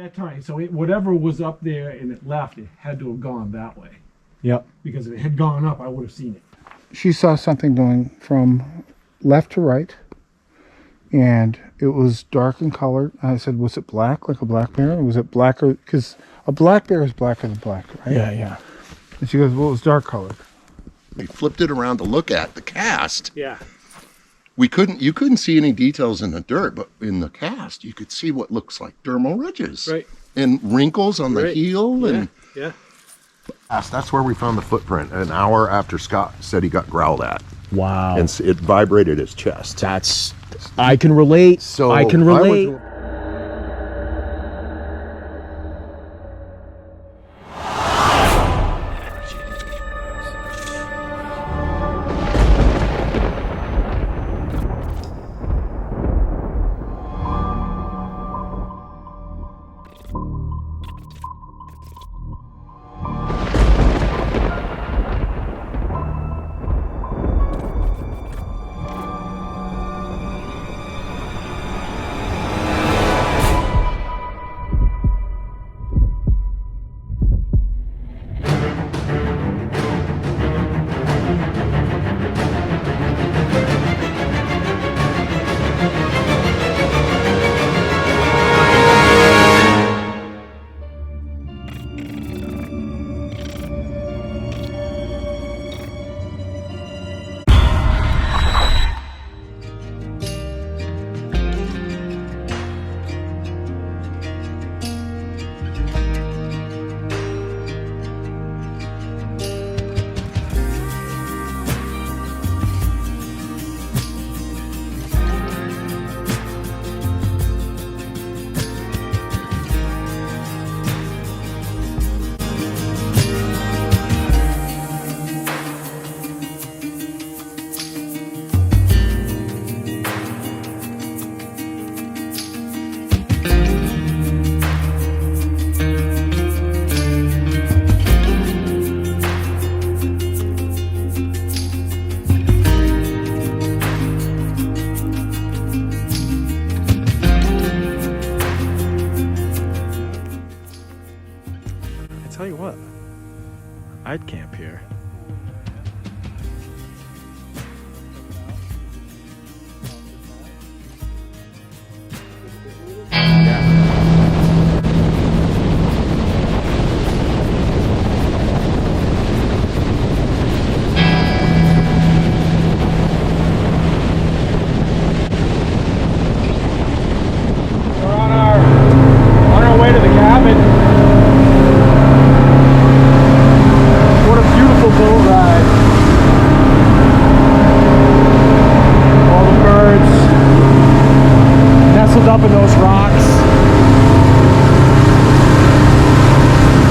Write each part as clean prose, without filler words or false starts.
that time. So whatever was up there and it left, it had to have gone that way. Yep. Because if it had gone up, I would have seen it. She saw something going from left to right, and it was dark in color. I said, was it black, like a black bear? Or was it blacker? Because a black bear is blacker than black, right? Yeah, yeah. And she goes, well, it was dark colored. We flipped it around to look at the cast. Yeah. You couldn't see any details in the dirt, but in the cast, you could see what looks like dermal ridges. Right. And wrinkles on the heel. And yeah. That's where we found the footprint an hour after Scott said he got growled at. Wow. And it vibrated his chest. I can relate. So I can relate. Tell you what, I'd camp here. We're on our way to the cabin. What a beautiful boat ride. All the birds nestled up in those rocks.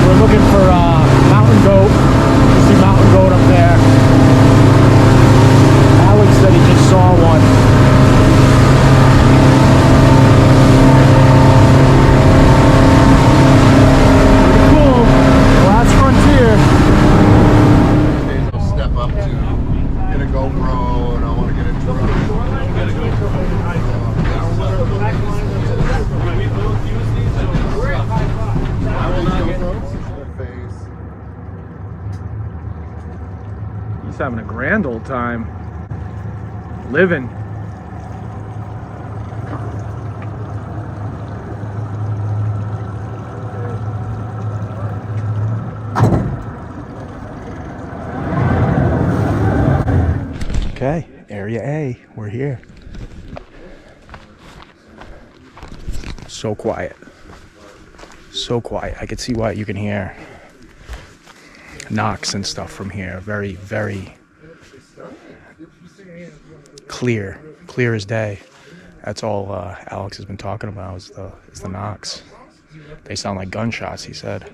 We're looking for mountain goat. You see mountain goat up there. Aleks said he just saw one. Cool. Last frontier. Step up to get a GoPro, and I want to get a drone. He's having a grand old time. Living. Okay, Area A, we're here. So quiet. So quiet. I could see why you can hear knocks and stuff from here. Very, very clear. Clear as day. That's all Aleks has been talking about is the knocks. They sound like gunshots, he said.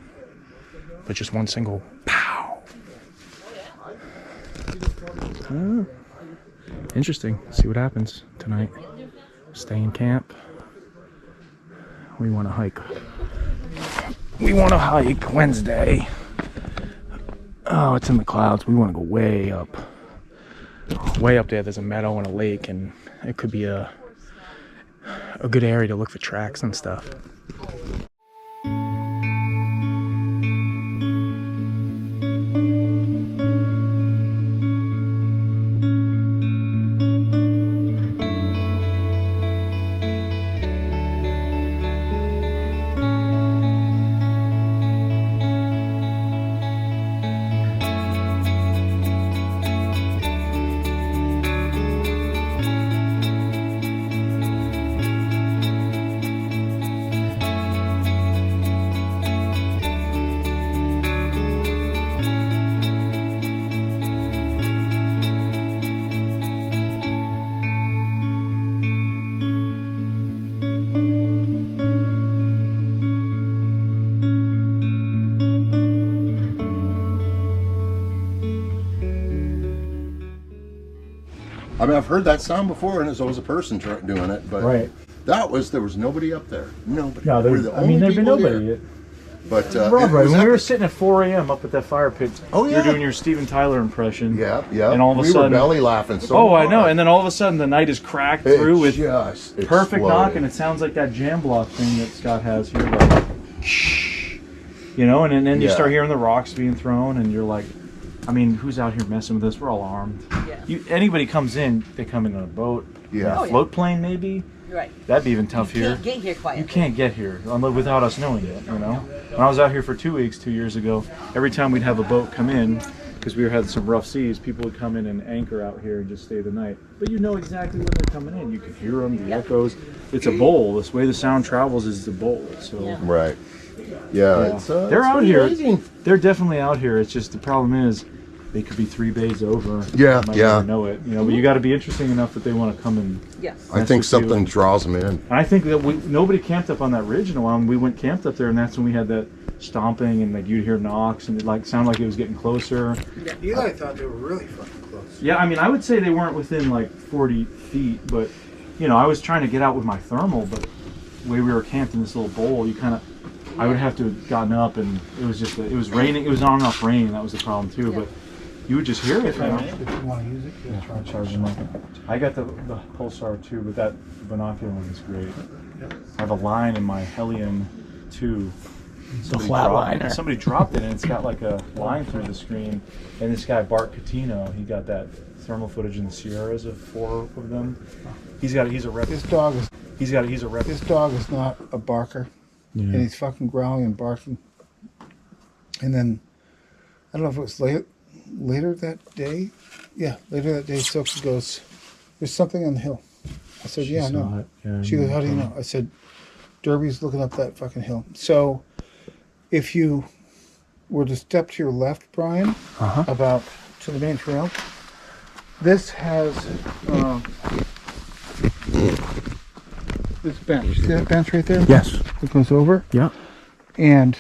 But just one single pow. Interesting. See what happens tonight. Stay in camp. We want to hike. We want to hike Wednesday. Oh, it's in the clouds. We want to go way up. Way up there, there's a meadow and a lake, and it could be a good area to look for tracks and stuff. mean, I've heard that sound before, and there's always a person doing it, but Right. there was nobody up there. Nobody. No, We're the only there'd be people nobody. here. But Broadway, it was when we were epic. sitting at 4 a.m. up at that fire pit, Oh, you were yeah. doing your Steven Tyler impression. Yeah, yeah. And all of a we sudden, were belly laughing so oh, I know. hard. And then all of a sudden, the night is cracked It through with just perfect exploded. knock, and it sounds like that jam block thing that Scott has here. Like, you know, and then you Yeah. start hearing the rocks being thrown, and you're like, I mean, who's out here messing with us? We're all armed. Yeah. Anybody comes in, they come in on a boat, Yeah. Oh, yeah. float plane maybe. Right. That'd be even tough You here. can't get here quietly. You can't get here without us knowing it, you know? When I was out here for 2 weeks 2 years ago, every time we'd have a boat come in, because we had some rough seas, people would come in and anchor out here and just stay the night. But you know exactly when they're coming in. You can hear them, the echoes. It's a bowl. This way the sound travels is the bowl. So Yeah. Right. Yeah, yeah. it's They're it's out pretty here. amazing. They're definitely out here. It's just the problem is they could be 3 bays over. Yeah, You might yeah. never know it. You know, but you got to be interesting enough that they want to come and. Yes. I That's think what you- something draws them in. And I think that nobody camped up on that ridge in a while. And we went camped up there, and that's when we had that stomping, and like you'd hear knocks, and it like sounded like it was getting closer. Eli thought they were really fucking close. Yeah, I mean, I would say they weren't within like 40 feet, but you know, I was trying to get out with my thermal, but the way we were camped in this little bowl, you kind of, I would have to have gotten up, and it was just, it was raining. It was on and off rain, and that was the problem too. Yeah. But you would just hear it. You know? If you want to use it, Yeah, try charging it. I got the pulsar too, but that binocular one is great. I have a line in my Hellion 2. Somebody dropped it, and it's got like a line through the screen. And this guy Bart Catino, he got that thermal footage in the Sierras of 4 of them. He's a rep. This dog is He's a rep. this dog is not a barker, and he's fucking growling and barking. And then I don't know if it was later that day. Yeah, later that day, Silky goes, "There's something on the hill." I said, "Yeah, I know." She goes, "How do you know?" I said, "Derby's looking up that fucking hill." So, if you were to step to your left, Brian, about to the main trail, this has this bench. See that bench right there? Yes. It goes over, Yeah. and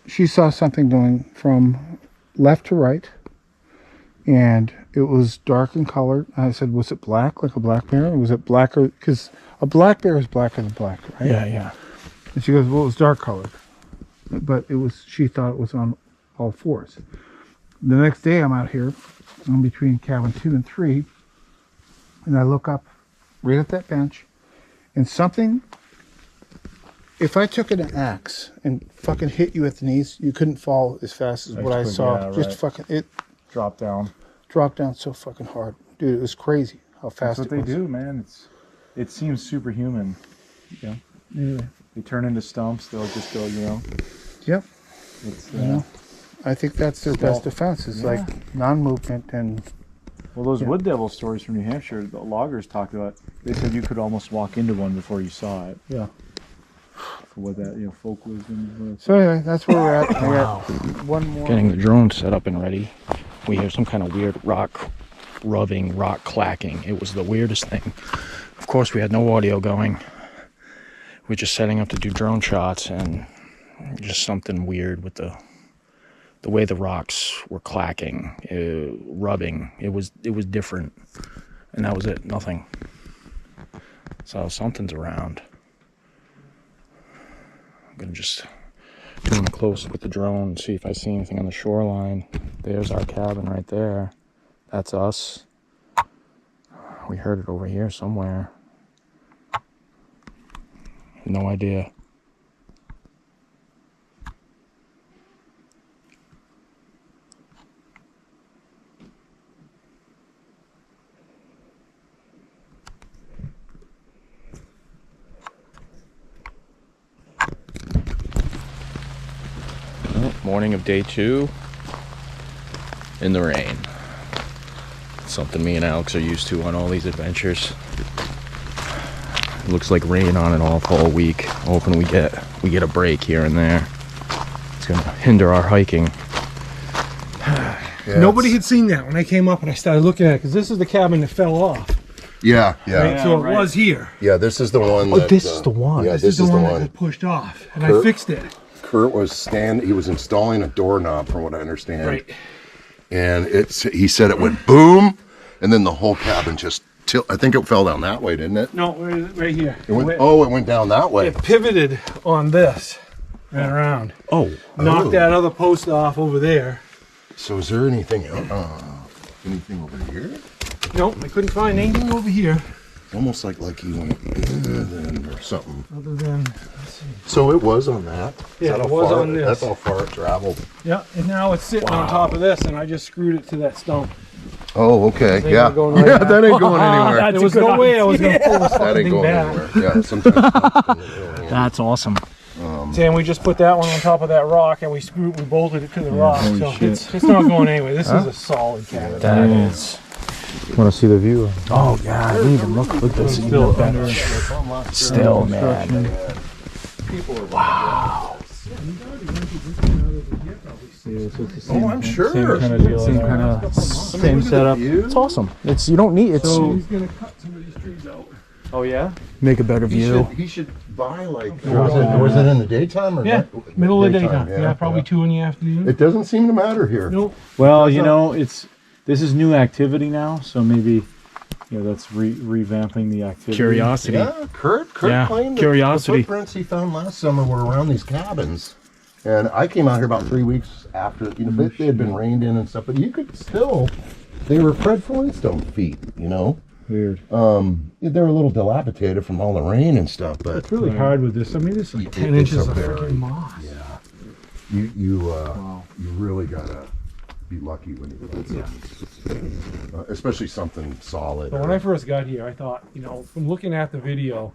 she saw something going from left to right, and it was dark in color. I said, "Was it black, like a black bear? Or was it blacker? Because a black bear is blacker than black, right?" Yeah, yeah. And she goes, "Well, it was dark colored, but it was." She thought it was on all fours. The next day, I'm out here, I'm between cabin 2 and 3, and I look up right at that bench, and something. If I took an axe and fucking hit you at the knees, you couldn't fall as fast as what I couldn't, saw. yeah, Just right. fucking it Drop down. dropped down so fucking hard, dude. It was crazy how fast That's what it they was. do, man. It seems superhuman. Yeah. Yeah. They turn into stumps. They'll just go, you know. Yep. It's You know, I think that's their best Stealth. defense. Is Yeah. like non-movement and well, those Yeah. wood devil stories from New Hampshire, the loggers talked about. They said you could almost walk into one before you saw it. yeah. For what that, folk wisdom. So anyway, that's where we're at. I got one more. Getting the drone set up and ready. We hear some kind of weird rock rubbing, rock clacking. It was the weirdest thing. Of course, we had no audio going. We're just setting up to do drone shots, and just something weird with the way the rocks were clacking, rubbing. It was different, and that was it. Nothing. So something's around. I'm gonna just zoom close with the drone and see if I see anything on the shoreline. There's our cabin right there. That's us. We heard it over here somewhere. No idea. Well, morning of day 2 in the rain. Something me and Aleks are used to on all these adventures. It looks like rain on and off all week. Hoping we get a break here and there. It's gonna hinder our hiking. Yeah, Nobody had seen that when I came up and I started looking at it because this is the cabin that fell off. Yeah, Right? yeah, So it right. was here. yeah. This is the one. Oh, that, this is the one. Yeah, This this is the is the one that one. got pushed off, and I Kurt- fixed it. Kurt was he was installing a doorknob, from what I understand. Right. And he said it went boom, and then the whole cabin just I think it fell down that way, didn't it? No, right here. It went down that way. It pivoted on this and around. Oh. Knocked that other post off over there. So is there anything anything over here? Nope, I couldn't find anything over here. Almost like he went then or something. Other than, let's see. So it was on that. Yeah, Is that it how was far, on this. That's how far it traveled. Yeah, and now it's sitting on top of this, and I just screwed it to that stump. Oh, okay. Ain't Yeah. going right Yeah, back. that ain't going anywhere. There was no way I was going to pull this That fucking ain't thing going back. anywhere. Yeah, sometimes. That's awesome. And we just put that one on top of that rock, and we bolted it to the rock. So it's not going anywhere. This is a solid cabin. That is. Want to see the view? Oh yeah, I didn't even look at this. Still better. Still, man. Wow. Oh, I'm sure. Same kind of deal. Same setup. It's awesome. It's you don't need it's. He's going to cut some of these trees out. Oh yeah. Make a better view. He should buy like. Was it in the daytime or Yeah, night? middle of the daytime. Yeah, probably 2 in the afternoon. It doesn't seem to matter here. Nope. Well, you know, this is new activity now, so maybe that's revamping the activity. Curiosity. Yeah, Kurt Yeah, claimed that curiosity. the footprints he found last summer were around these cabins. And I came out here about 3 weeks after, they had been rained in and stuff, but you could still, they were Fred Flintstone feet, Weird. They were a little dilapidated from all the rain and stuff, but It's really hard with this. I mean, it's like 10 inches of freaking moss. yeah, you really gotta be lucky when you find something, especially something solid. But when I first got here, I thought, from looking at the video,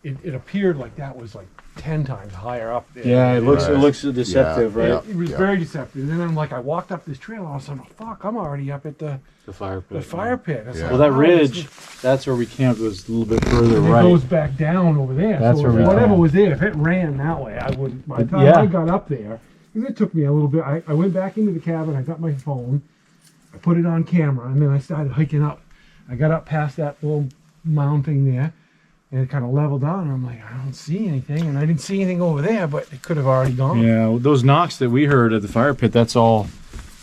it appeared like that was like 10 times higher up there. Yeah, it looks deceptive, Yeah, right? It was very deceptive. And then I'm like, I walked up this trail, and I was like, fuck, I'm already up at the fire pit. fire pit. It's Yeah. like, Well, that wow, ridge, that's where we camped, was a little bit further and it right. goes back down over there. That's so where we whatever camped. was there, if it ran that way, I wouldn't. By the time Yeah. I got up there, and it took me a little bit. I went back into the cabin. I got my phone. I put it on camera, and then I started hiking up. I got up past that little mound thing there, and it kind of leveled out. And I'm like, I don't see anything, and I didn't see anything over there, but it could have already gone. Yeah, well, those knocks that we heard at the fire pit, that's all.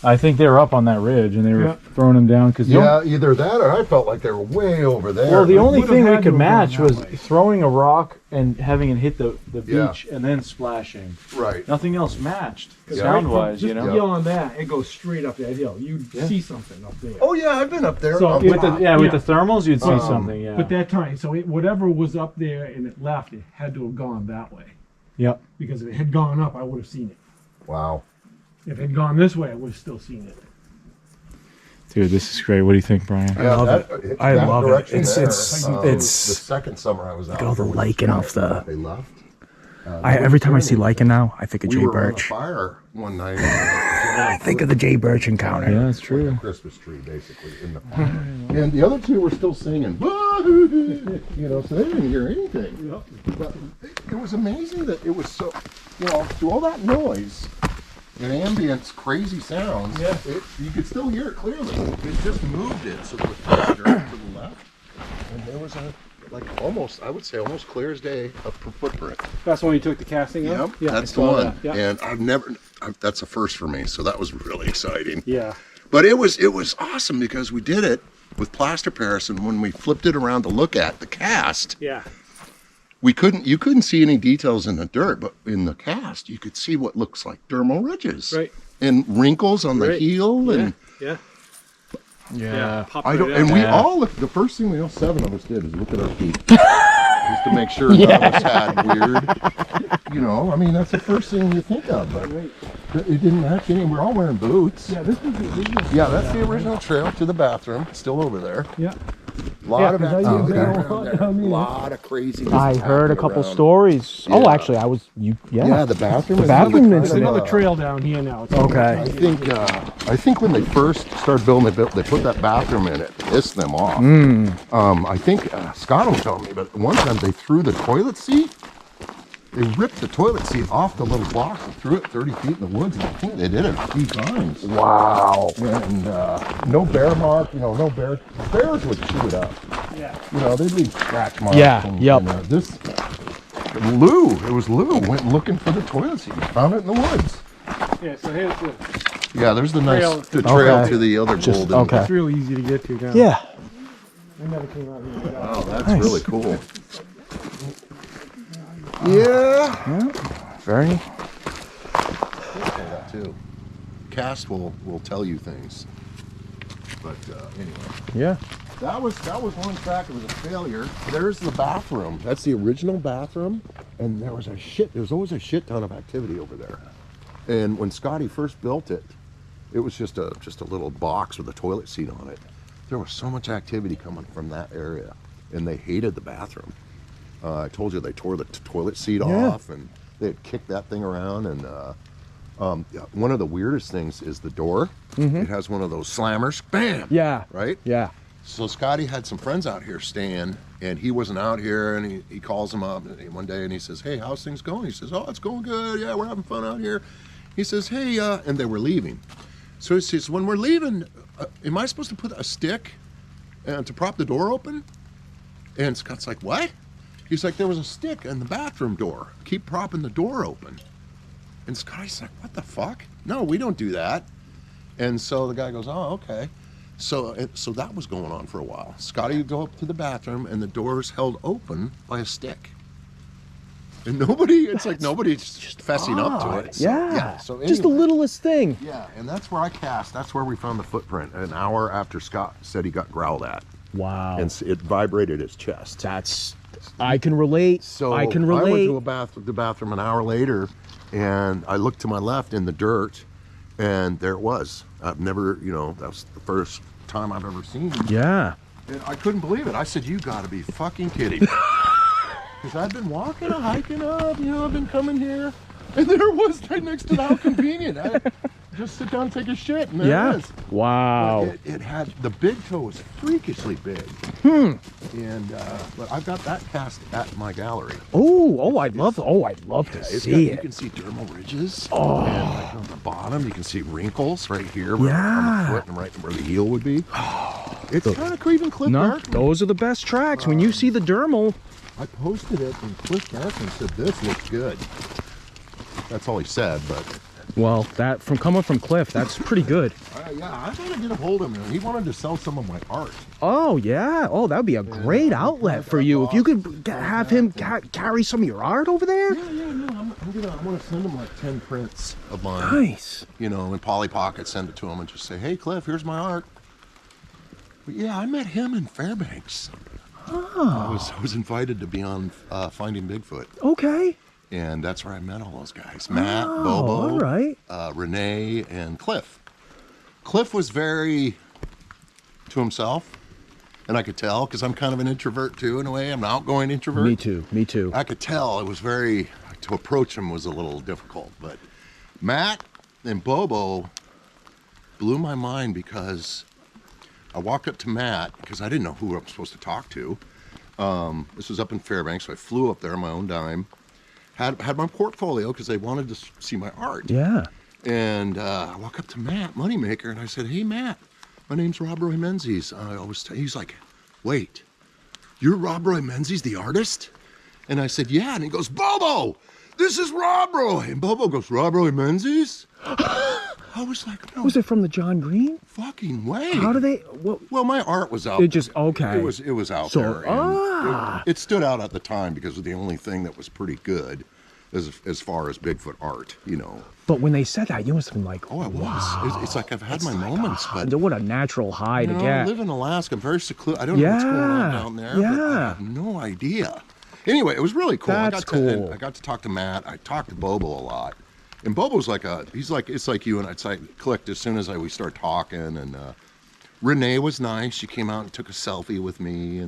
I think they were up on that ridge, and they were Yeah. throwing them down because Yeah, either that or I felt like they were way over there. Well, the only would've thing we had to could have match gone that was way. throwing a rock and having it hit the Yeah. beach and then splashing. Right. Nothing else matched, Yeah. sound-wise, Just you know? beyond that, it goes straight up that hill. You Yeah. see something up there. Oh, yeah, I've been up there. So Up it- With the, top. yeah, with Yeah. the thermals, you'd see something, yeah. But that time, so whatever was up there and it left, it had to have gone that way. Yep. Because if it had gone up, I would have seen it. Wow. If it had gone this way, I would have still seen it. Dude, this is great. What do you think, Brian? Yeah, love that, I that love it. direction It's- there, it's- the it's- second summer I was out. all the there, lichen off the- They left. Every time I see lichen now, I think of We Jay were on a Birch. fire one night. I think of the Jay Birch encounter. Yeah, that's Like true. a Christmas tree, basically, in the fire. And the other two were still singing, so they didn't hear anything. But it was amazing that it was so, through all that noise and ambience, crazy sounds, you could still hear it clearly. It just moved it so it was faster to the left. And there was I would say almost clear as day, a footprint. That's when you took the casting Yep, up? Yeah, that's I the saw one. that. Yeah. And that's a first for me, so that was really exciting. Yeah. But it was awesome because we did it with plaster Paris, and when we flipped it around to look at the cast, Yeah. you couldn't see any details in the dirt, but in the cast you could see what looks like dermal ridges. Right. And wrinkles on the Right. heel and Yeah. Yeah. Pop I don't right and out. we Yeah. all looked, the first thing all 7 of us did is look at our feet. Just to make sure none of us had weird, that's the first thing you think of, but it didn't match any. We're all wearing boots. Yeah, this was the original. Yeah, that's the original trail to the bathroom. It's still over there. Yeah. Lot of 'cause I used activity that a around lot there. down here. Lot of crazy. I heard a couple around. stories. Oh, Yeah. actually, I was you. Yeah. Yeah, the bathroom. The is bathroom another There's kind of, another trail down here now. It's Okay. I think when they first started building, they put that bathroom in. It pissed them off. I think Scott will tell me, but one time they threw the toilet seat. They ripped the toilet seat off the little box and threw it 30 feet in the woods. And I think they did it a few times. Wow. And no bear mark, no bear. Bears would chew it up. Yeah. They'd leave scratch marks. Yeah, yep. It was Lou, went looking for the toilet seat. Found it in the woods. Yeah, so here's the. Yeah, there's the Trail. nice trail Okay. to the other Just- golden. okay. It's really easy to get to now. Yeah. I never came out here. Wow, that's really cool. Yeah. Very. That too. Cast will tell you things. But anyway. Yeah. That was one track. It was a failure. There's the bathroom. That's the original bathroom, and there was always a shit ton of activity over there. And when Scotty first built it, it was just a little box with a toilet seat on it. There was so much activity coming from that area, and they hated the bathroom. I told you they tore the toilet seat off, and they had kicked that thing around. And one of the weirdest things is the door. It has one of those slammers. Bam. Yeah. Right. Yeah. So Scotty had some friends out here staying, and he wasn't out here, and he calls them up one day, and he says, "Hey, how's things going?" He says, "Oh, it's going good. Yeah, we're having fun out here." He says, "Hey," and they were leaving. So he says, "When we're leaving, am I supposed to put a stick to prop the door open?" And Scott's like, "What?" He's like, "There was a stick in the bathroom door. Keep propping the door open." And Scotty's like, "What the fuck? No, we don't do that." And so the guy goes, "Oh, okay." So that was going on for a while. Scotty would go up to the bathroom, and the door's held open by a stick. And nobody's just fessing up to it. So, so anyway, Just the littlest thing. Yeah, and that's where I cast. That's where we found the footprint an hour after Scott said he got growled at. Wow. And it vibrated his chest. I can relate. So I can I relate. went to the bathroom an hour later, and I looked to my left in the dirt, and there it was. I've never, that was the first time I've ever seen it. Yeah. And I couldn't believe it. I said, "You gotta be fucking kidding me." Because I've been walking and hiking up, I've been coming here, and there it was right next to the how convenient. I just sit down and take a shit, and there it is. Wow. But it had, the big toe was freakishly big. And, but I've got that cast at my gallery. I'd love to see You it. can see dermal ridges. Oh. And like on the bottom, you can see wrinkles right here on the foot and right where the heel would be. It's kind of even Cliff Darkman. Those are the best tracks. When you see the dermal. I posted it, and Cliff Darkman said, "This looks good." That's all he said, but... Well, that coming from Cliff, that's pretty good. Yeah, I tried to get a hold of him. He wanted to sell some of my art. Oh, yeah. Oh, that would be a great outlet for you. If you could have him carry some of your art over there. Yeah. I'm gonna send him like 10 prints of mine. Nice. In Polly Pocket, send it to him and just say, "Hey, Cliff, here's my art." But yeah, I met him in Fairbanks. Oh. I was invited to be on Finding Bigfoot. Okay. And that's where I met all those guys. Matt, Bobo, all right. Renee, and Cliff. Cliff was very to himself, and I could tell, because I'm kind of an introvert too, in a way. I'm an outgoing introvert. Me too. I could tell it was to approach him was a little difficult. But Matt and Bobo blew my mind, because I walked up to Matt, because I didn't know who I'm supposed to talk to. This was up in Fairbanks, so I flew up there on my own dime. Had my portfolio, because they wanted to see my art. Yeah. And I walk up to Matt, Moneymaker, and I said, "Hey, Matt, my name's Rob Roy Menzies." He's like, "Wait, you're Rob Roy Menzies, the artist?" And I said, "Yeah." And he goes, "Bobo, this is Rob Roy." And Bobo goes, "Rob Roy Menzies?" I was like, "No." Was it from the John Green? Fucking way. How do they? Well, my art was out. It just okay. It was out there. And it stood out at the time because it was the only thing that was pretty good, as far as Bigfoot art, But when they said that, you must have been like, "Oh, I was." Wow. It's like I've had my moments, but what a natural high to I get. live in Alaska. I'm very secluded. I don't know what's going on down there. Yeah. But I have no idea. Anyway, it was really cool. That's cool. I got to talk to Matt. I talked to Bobo a lot. And Bobo's it's like you and I. It's like clicked as soon as we start talking. And Renee was nice. She came out and took a selfie with me.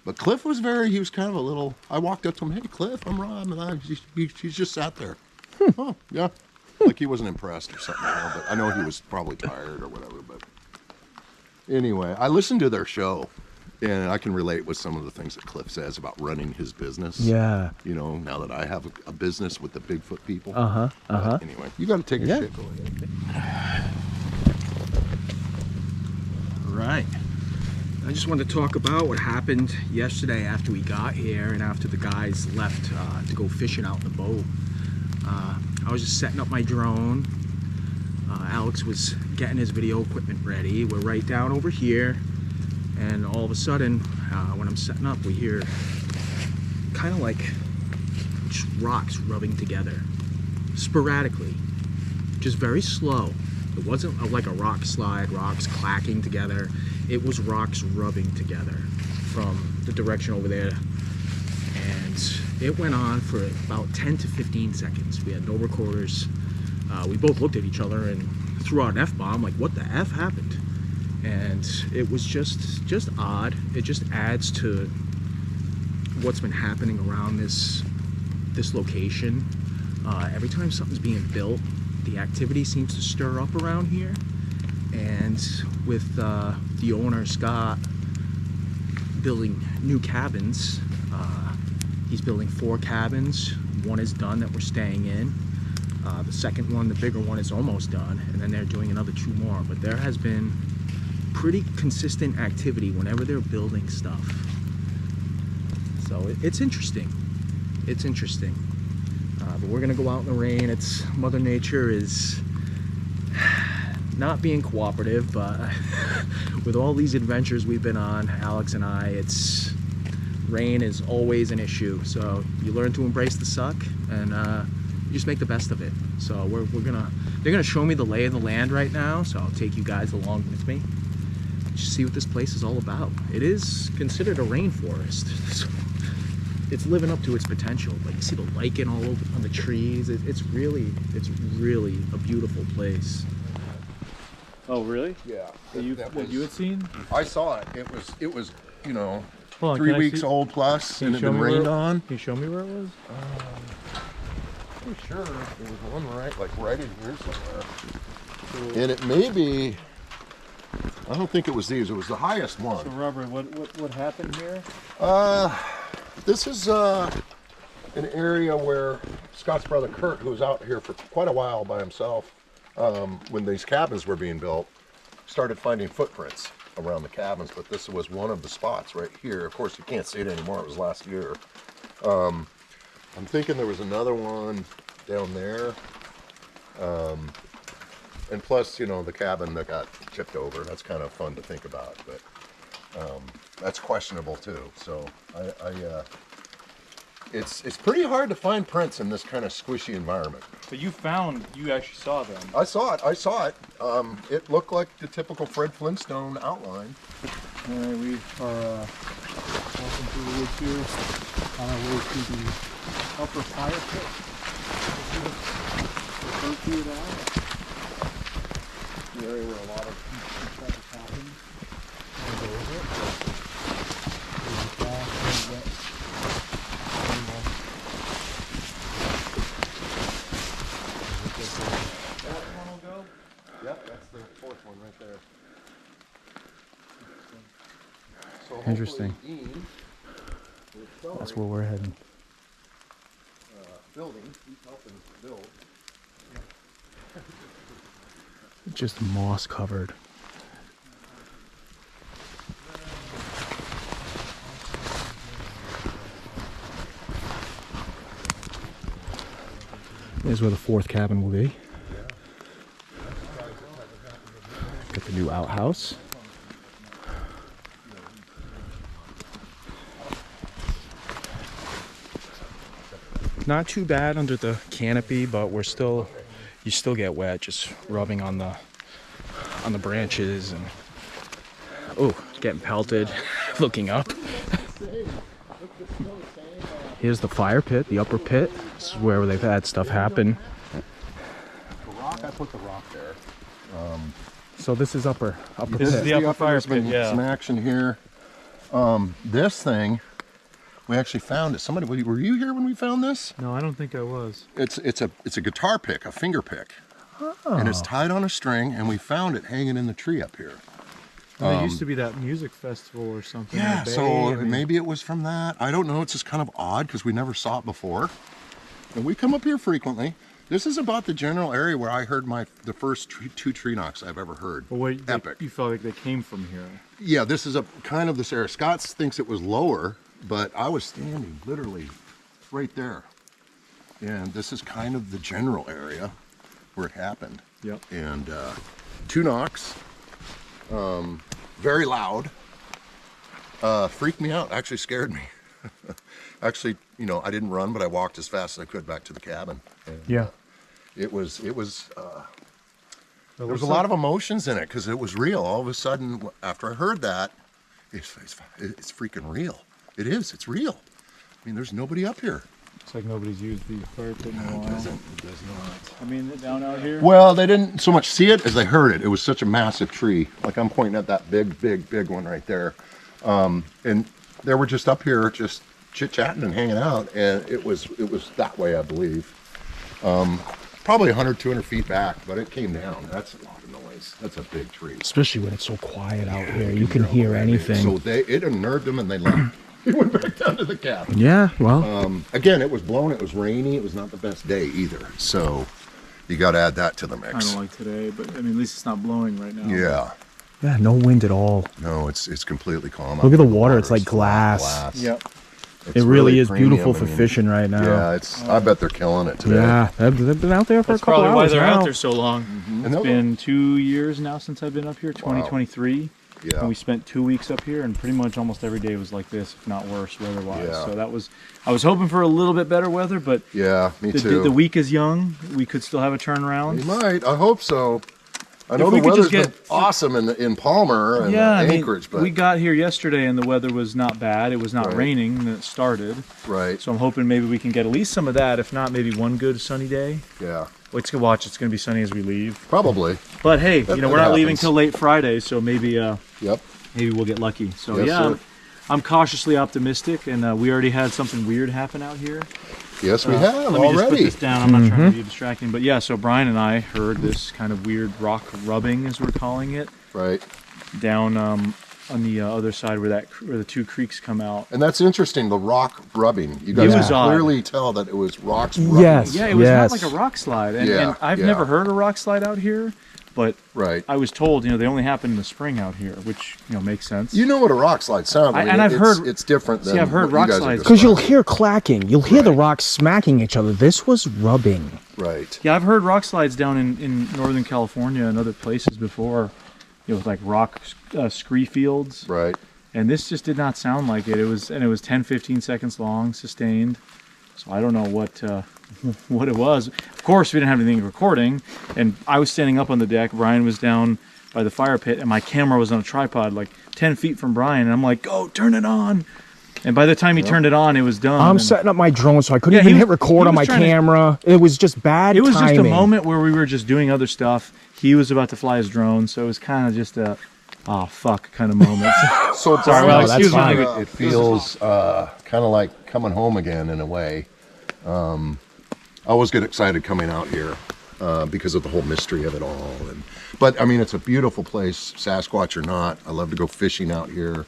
But Cliff was he was kind of a little, I walked up to him, "Hey, Cliff, I'm Rob." And he's just sat there. Oh, yeah. Like he wasn't impressed or something. But I know he was probably tired or whatever. But anyway, I listened to their show. And I can relate with some of the things that Cliff says about running his business. Yeah. Now that I have a business with the Bigfoot people. Anyway, you got to take a shit. Go ahead. Right. I just wanted to talk about what happened yesterday after we got here and after the guys left to go fishing out in the boat. I was just setting up my drone. Aleks was getting his video equipment ready. We're right down over here. And all of a sudden, when I'm setting up, we hear kind of like just rocks rubbing together sporadically, just very slow. It wasn't like a rock slide, rocks clacking together. It was rocks rubbing together from the direction over there. And it went on for about 10 to 15 seconds. We had no recorders. We both looked at each other and threw out an F-bomb, like, what the F happened? And it was just odd. It just adds to what's been happening around this location. Every time something's being built, the activity seems to stir up around here. And with the owner, Scott, building new cabins, he's building 4 cabins. One is done that we're staying in. The second one, the bigger one, is almost done, and then they're doing another 2 more. But there has been pretty consistent activity whenever they're building stuff. So it's interesting. It's interesting. But we're gonna go out in the rain. It's Mother Nature is not being cooperative, but with all these adventures we've been on, Alex and I, rain is always an issue. So you learn to embrace the suck, and you just make the best of it. So they're gonna show me the lay of the land right now. So I'll take you guys along with me. Just see what this place is all about. It is considered a rainforest. So it's living up to its potential. Like, you see the lichen all over on the trees. It's really a beautiful place. Oh, really? Yeah. What you had seen? I saw it. It was, you know, Hold on, 3 can I weeks see- old plus, Can and you it show had me been rained where- on. Can you show me where it was? Pretty sure there was one right in here somewhere. And it may be, I don't think it was these, it was the highest So, one. Robert, what happened here? This is an area where Scott's brother Kurt, who was out here for quite a while by himself, when these cabins were being built, started finding footprints around the cabins, but this was one of the spots right here. Of course, you can't see it anymore, it was last year. I'm thinking there was another one down there. And plus, you know, the cabin that got tipped over, that's kind of fun to think about, but that's questionable too. So it's pretty hard to find prints in this kind of squishy environment. But you actually saw them. I saw it. It looked like the typical Fred Flintstone outline. All right, we are walking through the woods here on our way to the upper fire pit. Refer to it as the area where a lot of stuff has happened. And go over it. There's a back and wet. That one will go? Yep, that's the 4th one right there. So Interesting. hopefully Dean will accelerate, That's where we're heading. building, he's helping build. Just moss covered. Here's where the 4th cabin will be. Got the new outhouse. Not too bad under the canopy, but you still get wet just rubbing on the branches and getting pelted. Looking up. Here's the fire pit, the upper pit. This is where they've had stuff happen. The rock, I put the rock there. So this is upper This pit. is the upper fire There's been pit, yeah. some action here. This thing, we actually found it. Were you here when we found this? No, I don't think I was. It's a guitar pick, a finger pick. And it's tied on a string, and we found it hanging in the tree up here. There used to be that music festival or something. in the Yeah, Bay. so I mean, maybe it was from that. I don't know. It's just kind of odd because we never saw it before. And we come up here frequently. This is about the general area where I heard the first 2 tree knocks I've ever heard. But wait, Epic. you felt like they came from here. Yeah, this is kind of this area. Scott thinks it was lower, but I was standing literally right there. And this is kind of the general area where it happened. Yep. And 2 knocks, very loud. Freaked me out. Actually scared me. Actually, you know, I didn't run, but I walked as fast as I could back to the cabin. And, Yeah. There was a lot of emotions in it because it was real. All of a sudden, after I heard that, it's freaking real. It is. It's real. I mean, there's nobody up here. Looks like nobody's used the fire pit in a while. It does not. I mean, down out here. Well, they didn't so much see it as they heard it. It was such a massive tree. Like I'm pointing at that big one right there. And they were just up here, just chit-chatting and hanging out. And it was that way, I believe. Probably 100, 200 feet back, but it came down. That's a lot of noise. That's a big tree. Especially when it's so quiet out here. You can hear anything. So it unnerved them and they left. They went back down to the cabin. Yeah, well. Again, it was blowing. It was rainy. It was not the best day either. So you got to add that to the mix. Kind of like today, but I mean, at least it's not blowing right now. Yeah. Yeah, no wind at all. No, it's completely calm. Look at the water. It's like glass. Yep. It's It really is premium. beautiful for I mean, fishing right now. Yeah, I bet they're killing it today. Yeah, they've been out there for That's a couple probably why hours they're now. out there so long. And It's they'll- been 2 years now since I've been up here, 2023. Yeah. And we spent 2 weeks up here, and pretty much almost every day was like this, if not worse, weather-wise. Yeah. So that was, I was hoping for a little bit better weather, but Yeah, me the, too. the week is young. We could still have a turnaround. You might. I hope so. I know we the could weather's just been awesome in Palmer and Yeah, I mean, Anchorage, but we got here yesterday and the weather was not bad. It was not Right. raining and it started. right. So I'm hoping maybe we can get at least some of that. If not, maybe one good sunny day. Yeah, Let's go watch. It's going to be sunny as we leave. probably. But hey, That- you know, that we're not leaving happens. till late Friday, so maybe Yep. maybe we'll get lucky. So Yes, yeah, sir. I'm cautiously optimistic, and we already had something weird happen out here. Yes, we have Let me just put already. this down. I'm not trying to be distracting, but yeah. So Brian and I heard this kind of weird rock rubbing, as we're calling it, Right. down on the other side where the two creeks come out. And that's interesting, the rock rubbing. You guys It can was odd. clearly tell that it was rocks rubbing. Yes. Yeah, it was Yes. not like a rock slide, and, Yeah, and I've yeah. never heard a rock slide out here, but Right. I was told, you know, they only happen in the spring out here, which, you know, makes sense. You know what a rock slide sounds like. And I've heard- it's different than I've heard what rock you guys are slides. Because you'll describing. hear clacking. You'll hear the rocks smacking each other. This was rubbing. Right. Yeah, I've heard rock slides down in Northern California and other places before, you know, with like rock scree fields. Right. And this just did not sound like it. It was 10, 15 seconds long, sustained. So I don't know what it was. Of course, we didn't have anything recording, and I was standing up on the deck. Brian was down by the fire pit, and my camera was on a tripod, like 10 feet from Brian. And I'm like, "Go, turn it on!" And by the time he turned it on, it was done. I'm and setting up my drone, so I couldn't Yeah, even he hit was- record he on was my trying to- camera. It was just bad It was timing. just a moment where we were just doing other stuff. He was about to fly his drone, so it was kind of just a, oh fuck, kind of moment. So Sorry, well, Brian, excuse me. it feels kind of like coming home again in a way. I always get excited coming out here because of the whole mystery of it all. But I mean, it's a beautiful place, Sasquatch or not. I love to go fishing out here,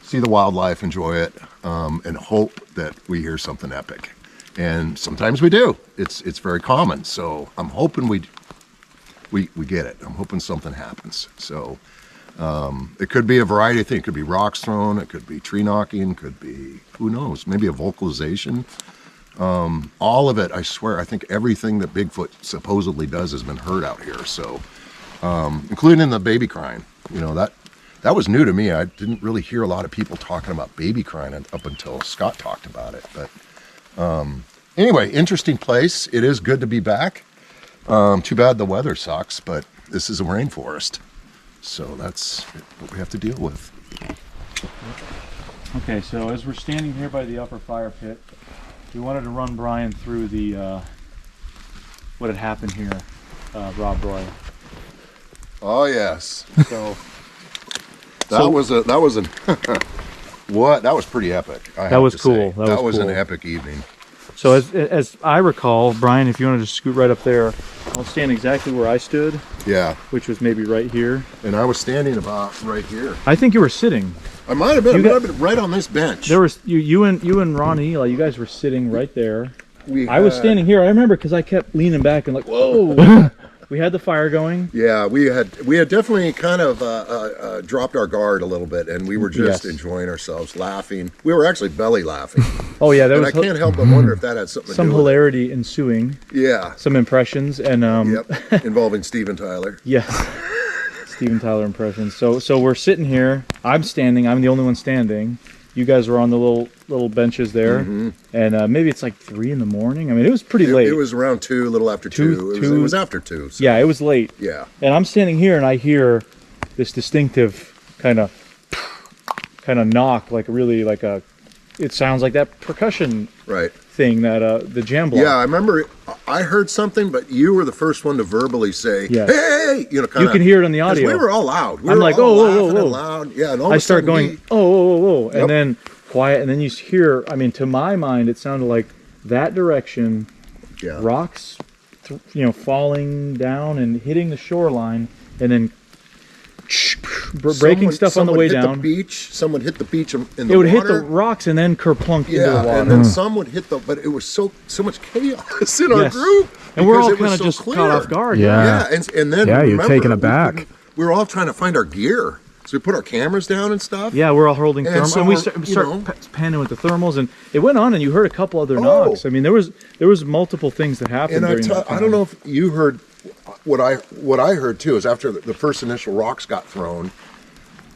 see the wildlife, enjoy it, and hope that we hear something epic. And sometimes we do. It's very common. So I'm hoping we get it. I'm hoping something happens. So it could be a variety of things. It could be rocks thrown. It could be tree knocking. Could be, who knows, maybe a vocalization. All of it, I swear. I think everything that Bigfoot supposedly does has been heard out here. So including the baby crying. You know, that was new to me. I didn't really hear a lot of people talking about baby crying up until Scott talked about it. But anyway, interesting place. It is good to be back. Too bad the weather sucks, but this is a rainforest. So that's what we have to deal with. Okay, so as we're standing here by the upper fire pit, we wanted to run Brian through the what had happened here, Rob Roy. Oh yes. So That was what? That was pretty epic. I That have was to cool. say. That was an cool. epic evening. So as I recall, Brian, if you want to just scoot right up there, I'll stand exactly where I stood, Yeah, which was maybe right here. and I was standing about right here. I think you were sitting. I might have been. You I might got- have been right on this bench. There was you and Ron and Eli. You guys were sitting right there. I was had- standing here. I remember because I kept leaning back and like, whoa. We had the fire going. Yeah, we had definitely kind of dropped our guard a little bit, and we were just Yes. enjoying ourselves, laughing. We were actually belly laughing, Oh yeah, there and was I can't help but wonder if that had something some to do with hilarity ensuing, it. Yeah. some impressions, and Yep. Involving Steven Tyler. yes, Steven Tyler impressions. So we're sitting here. I'm standing. I'm the only one standing. You guys were on the little benches there, and maybe it's like 3 in the morning. I mean, it was pretty late. It was around 2, a little after 2. It was after 2. So. Yeah, it was late. Yeah. And I'm standing here, and I hear this distinctive kind of knock, like really like a. It sounds like that percussion thing that the jam block. Yeah, I remember. I heard something, but you were the first one to verbally say, yes. "Hey!" You know, you can hear it on the audio. We were all loud. I'm like, "Oh, whoa!" Loud. Yeah, and all I start going, "Oh!" Yep. And then quiet, and then you hear. I mean, to my mind, it sounded like that direction. Yeah. Rocks, falling down and hitting the shoreline, and then breaking stuff on the way down. Some would hit the beach in the water. It would hit the rocks and then kerplunk into the water. And then some would hit but it was so much chaos in our group. And we're all kind of just caught off guard. Yeah, and then you're taken aback. We were all trying to find our gear. So we put our cameras down and stuff. Yeah, we're all holding thermals. So and we start panning with the thermals, and it went on, and you heard a couple other knocks. I mean, there was multiple things that happened during that time. I don't know if you heard what I heard too is after the first initial rocks got thrown,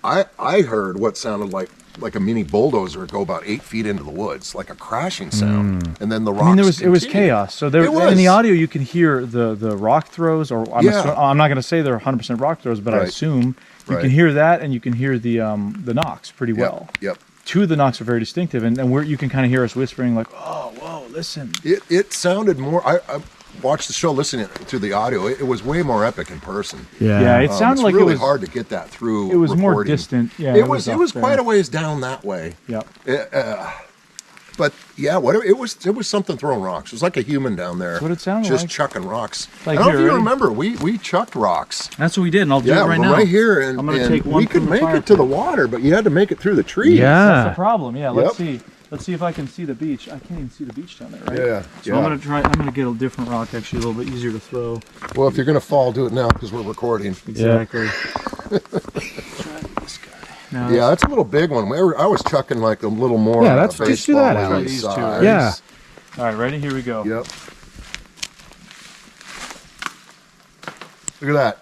I heard what sounded like a mini bulldozer go about 8 feet into the woods, like a crashing sound, and then the rocks. I mean, it was chaos. So there in the audio you can hear the rock throws, or I'm not going to say they're 100% rock throws, but I assume you can hear that, and you can hear the knocks pretty well. Yep. 2 of the knocks are very distinctive, and you can kind of hear us whispering like, "Oh, whoa, listen." It sounded more. I watched the show, listening to the audio. It was way more epic in person. Yeah, it sounded like really it was hard to get that through. It was recording. more distant. Yeah, it was quite a ways down that way. Yep. But yeah, whatever. It was something throwing rocks. It was like a human down there. That's what it sounded just like. Chucking rocks. Like I don't know if you ready? remember. We chucked rocks. That's what we did, and I'll do it right now. Right here, and I'm going to take one. We could make it to the water, but you had to make it through the trees. Yeah, that's the problem. Yeah, let's see. Let's see if I can see the beach. I can't even see the beach down there, right? Yeah. So I'm gonna get a different rock, actually, a little bit easier to throw. Well, if you're gonna fall, do it now because we're recording. Exactly. Try this guy. Now yeah, that's a little big one. I was chucking like a little more. Yeah, that's just do that, Alex. These 2, right? Yeah. All right, ready? Here we go. Yep. Look at that.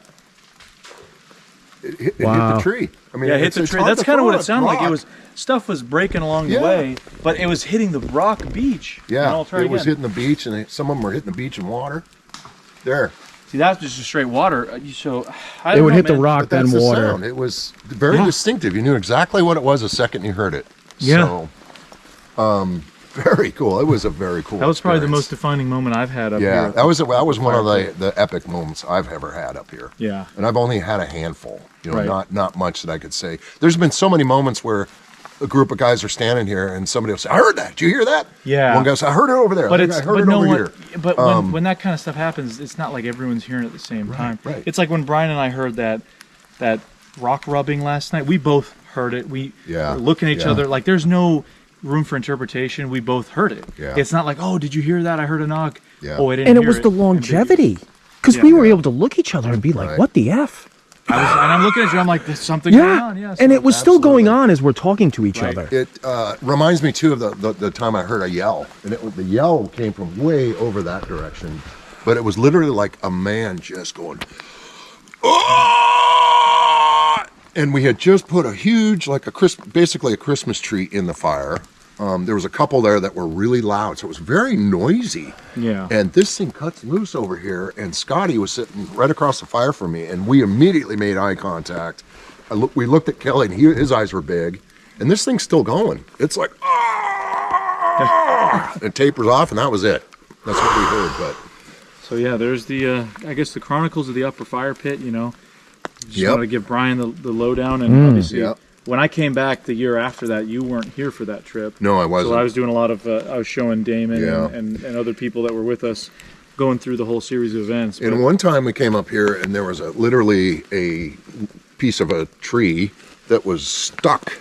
It hit the tree. I mean, hit the tree. That's kind of what it sounded like. It was stuff was breaking along the way, but it was hitting the rock beach. Yeah, it was hitting the beach, and some of them were hitting the beach and water. There. See, that's just straight water. So it would hit the rock, then water. Sound. It was very distinctive. You knew exactly what it was the second you heard it. Yeah. So, very cool. It was a very cool. That was probably the experience. most defining moment I've had up here. Yeah, that was one of the epic moments I've ever had up here. Yeah. And I've only had a handful. Not much that I could say. There's been so many moments where a group of guys are standing here and somebody will say, "I heard that. Did you hear that?" Yeah. One guy says, "I heard it over there." But I heard it over here. But when that kind of stuff happens, it's not like everyone's hearing it at the same time. Right. It's like when Brian and I heard that rock rubbing last night. We both heard it. We were looking at each other like there's no room for interpretation. We both heard it. Yeah. It's not like, "Oh, did you hear that? I heard a knock." Yeah. Oh, I didn't. And hear it was the longevity, because we were able to look each other and be like, "What the f?" And I'm looking at you. I'm like, "There's something going on." Yeah. And it was still going on as we're talking to each other. It reminds me too of the time I heard a yell, and the yell came from way over that direction, but it was literally like a man just going, "Ah!" And we had just put a huge, basically a Christmas tree in the fire. There was a couple there that were really loud, so it was very noisy. Yeah. And this thing cuts loose over here, and Scotty was sitting right across the fire from me, and we immediately made eye contact. We looked at Kelly, and his eyes were big, and this thing's still going. It's like, ah! It tapers off, and that was it. That's what we heard. But so yeah, there's the I guess the Chronicles of the Upper Fire Pit. Just wanted to give Brian the lowdown, and obviously. Yep. When I came back the year after that, you weren't here for that trip. No, I wasn't. So I was doing a lot of, I was showing Damon and other people that were with us going through the whole series of events. And one time we came up here and there was literally a piece of a tree that was stuck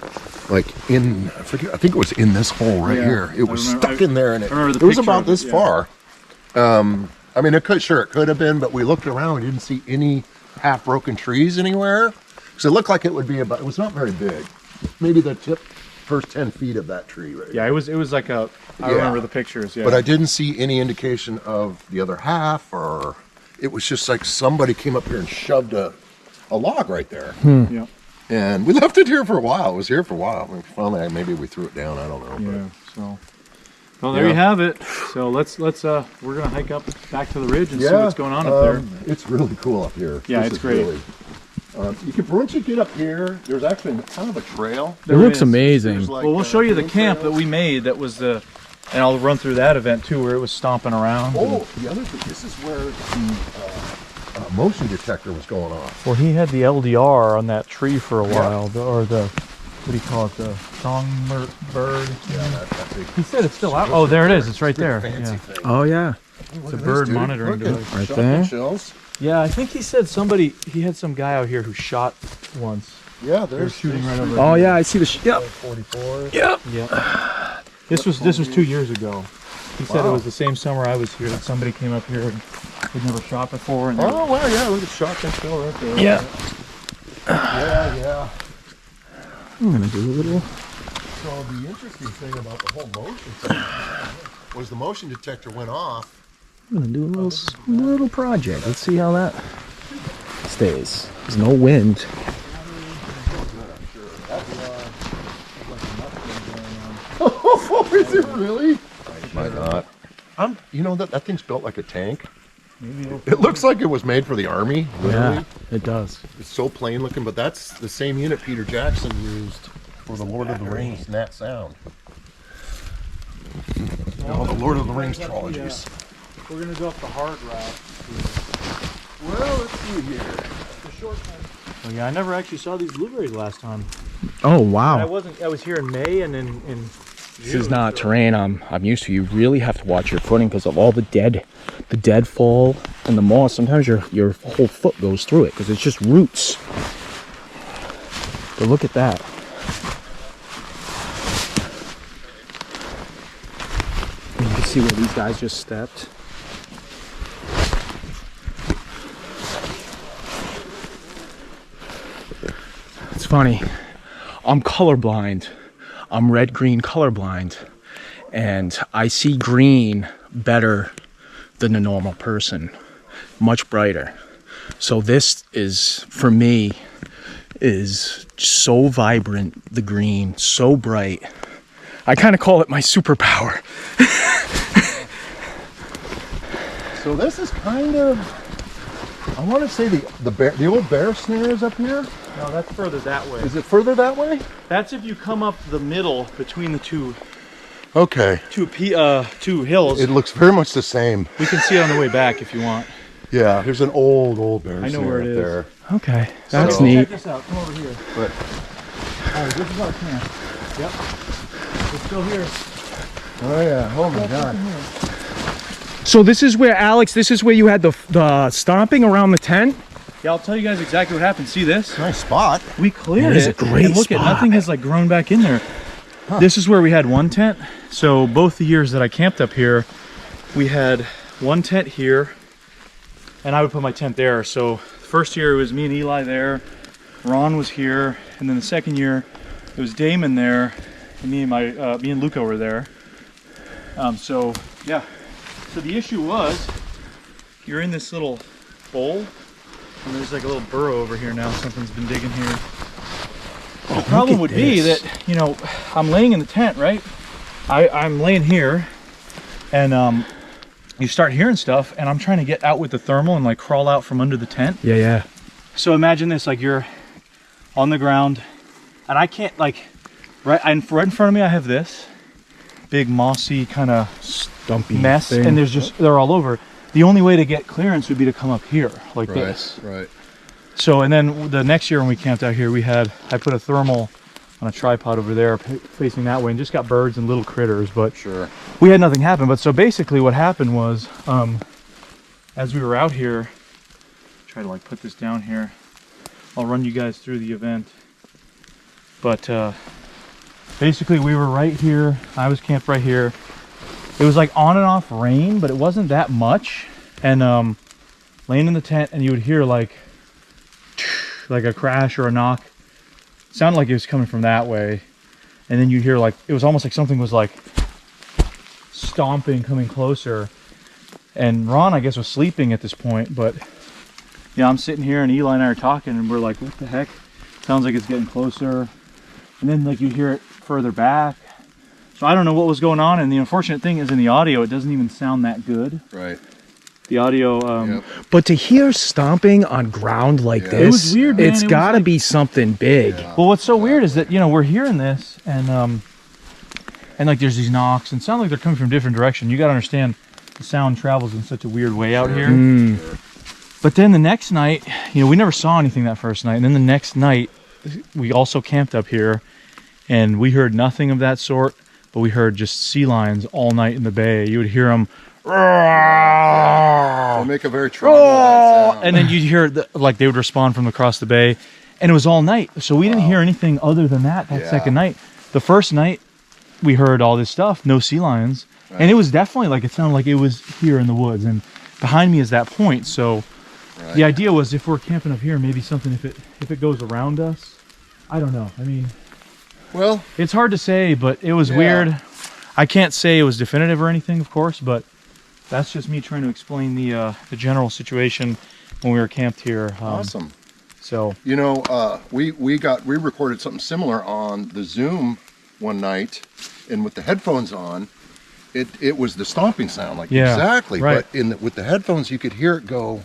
I think it was in this hole right here. It was stuck in there, and it was about this far. I mean, it could have been, but we looked around, we didn't see any half-broken trees anywhere. So it looked like it would be it was not very big. Maybe the first 10 feet of that tree right Yeah, it was like I remember the pictures, But I didn't see any indication of the other half, or it was just like somebody came up here and shoved a a log right there. Yeah. And we left it here for a while. It was here for a while. Finally, maybe we threw it down. I don't know. Yeah. So. Well, there you have it. So let's we're gonna hike up back to the ridge and see what's going on up there. It's really cool up here. Yeah, This it's is great. Really, you can once you get up here, there's actually kind of a trail. It looks amazing. There's like, Well, we'll show you the hill camp that trails. we made. That was the, and I'll run through that event too, where it was stomping around. Oh, the other thing. This is where the motion detector was going off. Well, he had the LDR on that tree for a while, or the, what do you call it, the songbird. Yeah, that big. He said it's still out. Oh, there it is. It's right there. Fancy Yeah. thing. Oh yeah, It's a bird monitoring Look at device. Right shotgun there. Shells. Yeah, I think he said he had some guy out here who shot once. Yeah, They're there's shooting right over. oh yeah, I see the. Yep. 44. Yep. Yeah. This was 2 years ago. He said it was the same summer I was here that somebody came up here and had never shot before. And Oh wow, yeah, look at shotgun shell right there. Yeah. Yeah. I'm gonna do a little. So the interesting thing about the whole motion thing was the motion detector went off. I'm gonna do a little project. Let's see how that stays. There's no wind. Oh, is it really? Might not. You know that thing's built like a tank. It looks like it was made for the army. Literally. Yeah, it does. It's so plain looking, but that's the same unit Peter Jackson used for the Lord of the Rings Nat Sound. All the Lord of the Rings trilogies. we're gonna go up the hard route. Well, let's see here. The short time. Oh yeah, I never actually saw these blueberries last time. Oh wow. I was here in May and in This is not terrain I'm used to. You really have to watch your footing because of all the deadfall and the moss. Sometimes your whole foot goes through it because it's just roots. But look at that. You can see where these guys just stepped. It's funny. I'm colorblind. I'm red-green colorblind, and I see green better than a normal person, much brighter. So this is, for me, is so vibrant, the green, so bright. I kind of call it my superpower. So this is kind of, I want to say the old bear snare is up here. No, that's further that way. Is it further that way? That's if you come up the middle between the two Okay. two hills. It looks very much the same. We can see it on the way back if you want. Yeah, there's an old bear I know snare where it up is. there. Okay, that's So- neat. Check this out. Come over here. But Oh, this is our camp. Yep. We're still here. oh yeah, oh my god. So this is where, Alex, this is where you had the stomping around the tent? Yeah, I'll tell you guys exactly what happened. See this? Nice spot. We cleared That is it. a great and look at spot. nothing has like grown back in there. This is where we had one tent. So both the years that I camped up here, we had one tent here, and I would put my tent there. So the first year it was me and Eli there, Ron was here, and then the second year it was Damon there, and me and Luca were there. So yeah. So the issue was, you're in this little bowl, and there's like a little burrow over here now. Something's been digging here. The problem would be that, you know, I'm laying in the tent, right? I'm laying here, and you start hearing stuff, and I'm trying to get out with the thermal and like crawl out from under the tent. Yeah. So imagine this, like you're on the ground, and I can't like, right in front of me I have this big mossy kind of Dumpy mess, thing. and they're all over. The only way to get clearance would be to come up here like this. Right. So, and then the next year when we camped out here, I put a thermal on a tripod over there facing that way, and just got birds and little critters, but Sure. we had nothing happen. But so basically what happened was, as we were out here, try to like put this down here, I'll run you guys through the event. But basically we were right here, I was camped right here. It was like on and off rain, but it wasn't that much. And laying in the tent, and you would hear like a crash or a knock. It sounded like it was coming from that way. And then you'd hear like, it was almost like something was like stomping, coming closer. And Ron, I guess, was sleeping at this point, but Yeah, I'm sitting here and Eli and I are talking and we're like, what the heck? Sounds like it's getting closer. And then like you hear it further back. So I don't know what was going on. And the unfortunate thing is in the audio, it doesn't even sound that good. Right. The audio. But to hear stomping on ground like this, it was weird, man. It's It was got to like, be something big. Yeah. well, what's so weird is that, you know, we're hearing this and like there's these knocks and sound like they're coming from different direction. You got to understand the sound travels in such a weird way out here. But then the next night, you know, we never saw anything that first night. And then the next night, we also camped up here and we heard nothing of that sort, but we heard just sea lions all night in the bay. You would hear them. They make a very traumatized sound. And then you'd hear, like they would respond from across the bay. And it was all night. So we didn't hear anything other than that second night. The first night, we heard all this stuff, no sea lions. Right. And it was definitely like, it sounded like it was here in the woods. And behind me is that point. So the idea was if we're camping up here, maybe something, if it goes around us, I don't know. I mean, well, it's hard to say, but it was weird. I can't say it was definitive or anything, of course, but that's just me trying to explain the general situation when we were camped here. Awesome. So, you know, we recorded something similar on the Zoom one night, and with the headphones on, it was the stomping sound, like exactly. Right. But with the headphones, you could hear it go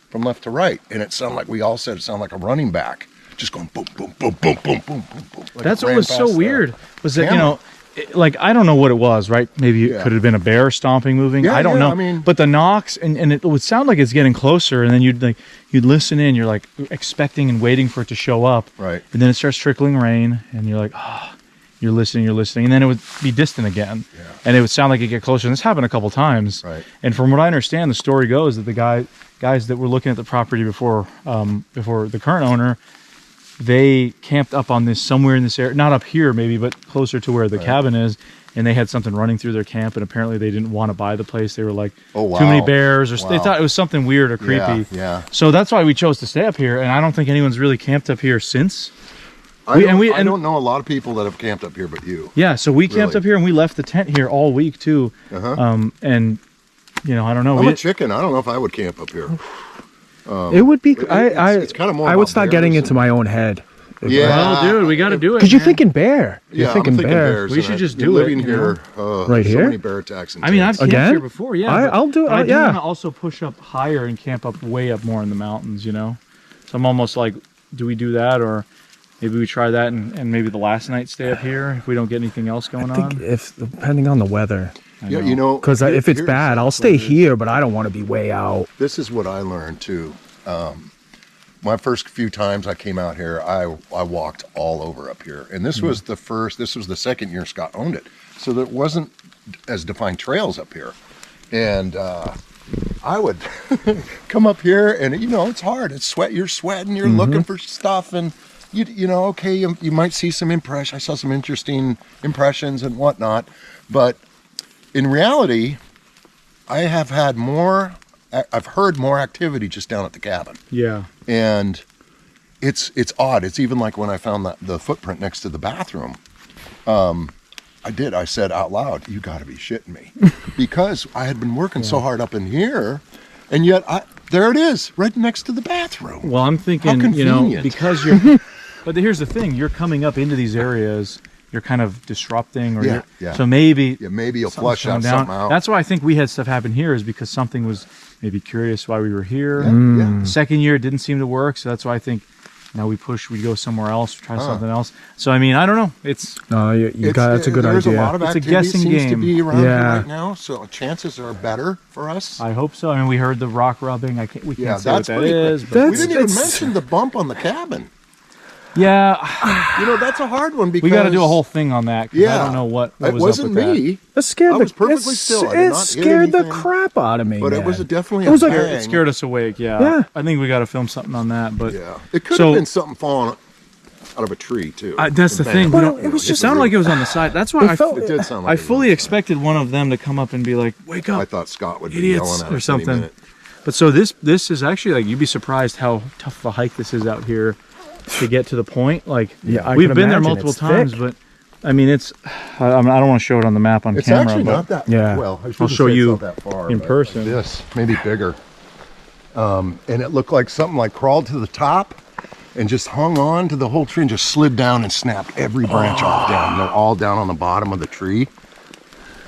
from left to right, and it sounded like we all said it sounded like a running back, just going boom, boom, boom, boom, boom, boom, boom, boom. Like that's what was so weird was that, you know, like I don't know what it was, right? Maybe it could have been a bear stomping, moving. I don't know. I mean, but the knocks and it would sound like it's getting closer, and then you'd listen in, you're like expecting and waiting for it to show up, right? And then it starts trickling rain, and you're like, oh, you're listening, and then it would be distant again, and it would sound like it get closer. And this happened a couple times, right? And from what I understand, the story goes that the guys that were looking at the property before the current owner, they camped up on this somewhere in this area, not up here maybe, but closer to where the cabin is, and they had something running through their camp, and apparently they didn't want to buy the place. They were like, oh, wow. Too many bears, or they thought it was something weird or creepy. Yeah. So that's why we chose to stay up here, and I don't think anyone's really camped up here since. I don't know a lot of people that have camped up here but you. Yeah, so we camped up here, and we left the tent here all week too. And you know, I don't know. I'm a chicken. I don't know if I would camp up here. It would be. It's kind of more. I would start getting into my own head. Yeah, well, dude, we got to do it. Because you're thinking bear. You're thinking bears. We should just do living it. here, right here. So many bear attacks. I mean, I've camped here before. Yeah, I'll do it. I do want to also push up higher and camp up way up more in the mountains. You know, so I'm almost like, do we do that, or maybe we try that and maybe the last night stay up here if we don't get anything else going on? If depending on the weather. Yeah, you know, because if it's bad, I'll stay here, but I don't want to be way out. This is what I learned too. My first few times I came out here, I walked all over up here, and this was the second year Scott owned it, so there wasn't as defined trails up here, and I would come up here, and you know, it's hard. You're sweating, you're looking for stuff, and you know, okay, you might see some impression. I saw some interesting impressions and whatnot, but in reality, I have had more. I've heard more activity just down at the cabin. Yeah. And it's odd. It's even like when I found the footprint next to the bathroom. I said out loud, you got to be shitting me. Because I had been working so hard up in here, and yet there it is, right next to the bathroom. Well, I'm thinking, you know, because you're... But here's the thing. You're coming up into these areas, you're kind of disrupting, or so maybe you'll flush out something out. That's why I think we had stuff happen here, is because something was maybe curious why we were here. The second year it didn't seem to work, so that's why I think now we go somewhere else, try something else. So I mean, I don't know. It's that's a good idea. There's a lot of it's a activity guessing seems game to be around here right now, so chances are better for us. I hope so. I mean, we heard the rock rubbing. We can't say what that is. But we didn't even mention the bump on the cabin. Yeah, you know, that's a hard one because we got to do a whole thing on that. I don't know what it was wasn't up with me. It scared. I was perfectly still. It scared the crap out of me. But man. it was definitely. It scared us awake. Yeah. I think we got to film something on that. But it could have been something falling out of a tree too. That's the thing. It sounded like it was on the side. That's why it did sound like I fully expected one of them to come up and be like, "Wake up!" I thought Scott would be idiots yelling at or us something. any minute. But so this is actually like, you'd be surprised how tough a hike this is out here to get to the point. Like, we've been there multiple times, but I mean, I don't want to show it on the map on it's camera. It's actually not that well. I'll show you that far, in person. Like this, maybe bigger. And it looked like something like crawled to the top and just hung on to the whole tree and just slid down and snapped every branch off down. They're all down on the bottom of the tree.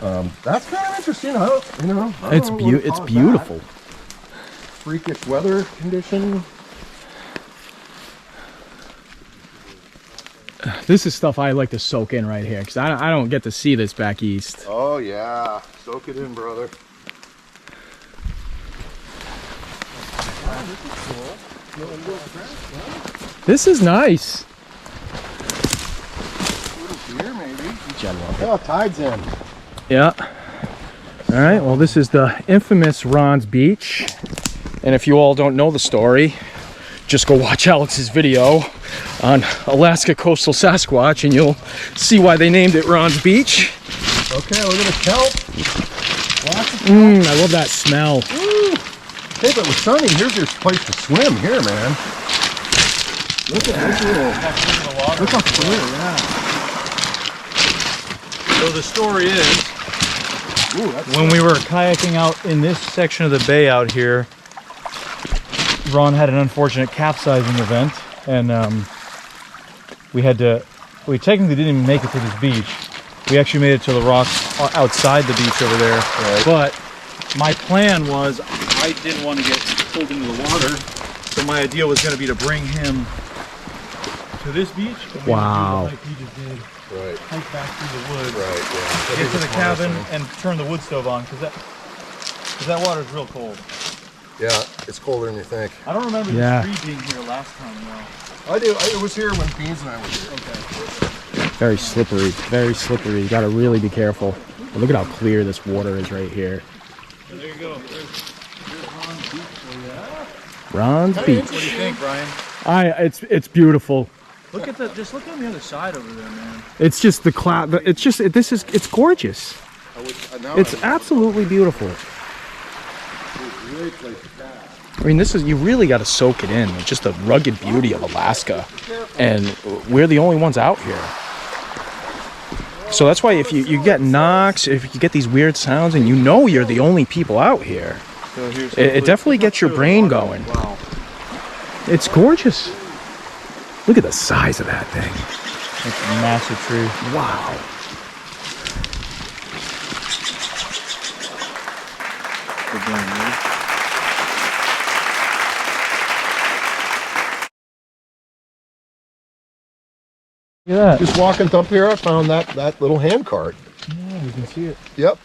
That's kind of interesting. I don't know It's what to it's call beautiful. that. Freakish weather condition. This is stuff I like to soak in right here because I don't get to see this back east. Oh yeah, soak it in, brother. This is nice. Here maybe. Oh, tide's in. Yeah. All right. Well, this is the infamous Ron's Beach. And if you all don't know the story, just go watch Alex's video on Alaskan Coastal Sasquatch and you'll see why they named it Ron's Beach. Okay, look at the kelp. I love that smell. Hey, but with sunny, here's your place to swim here, man. Look at this little. Look how clear, yeah. So the story is, Ooh, that's when we were kayaking out in this section of the bay out here, Ron had an unfortunate capsizing event, and we technically didn't even make it to this beach. We actually made it to the rocks outside the beach over there. Right. But my plan was I didn't want to get pulled into the water, so my idea was going to be to bring him to this beach. And we Wow. would do the hike he just did, Right, hike back through the woods, right, yeah. get to the cabin, and turn the wood stove on because that water is real cold. Yeah, it's colder than you think. I don't remember Yeah. this tree being here last time though. I do. It was here when Beans and I were here. Very slippery. Very slippery. You got to really be careful. But look at how clear this water is right here. So there you go. There's Ron's Beach for you. Ron's Beach. What do you think, Brian? It's beautiful. Look at just look on the other side over there, man. It's just the cloud. It's gorgeous. It's absolutely beautiful. I mean, you really got to soak it in. It's just the rugged beauty of Alaska. And we're the only ones out here. So that's why if you get knocks, if you get these weird sounds and you know you're the only people out here, it definitely gets your brain going. Wow. It's gorgeous. Look at the size of that thing. It's a massive tree. Wow. Look at that. just walking up here. I found that little hand cart. Yeah, we can see it. Yep.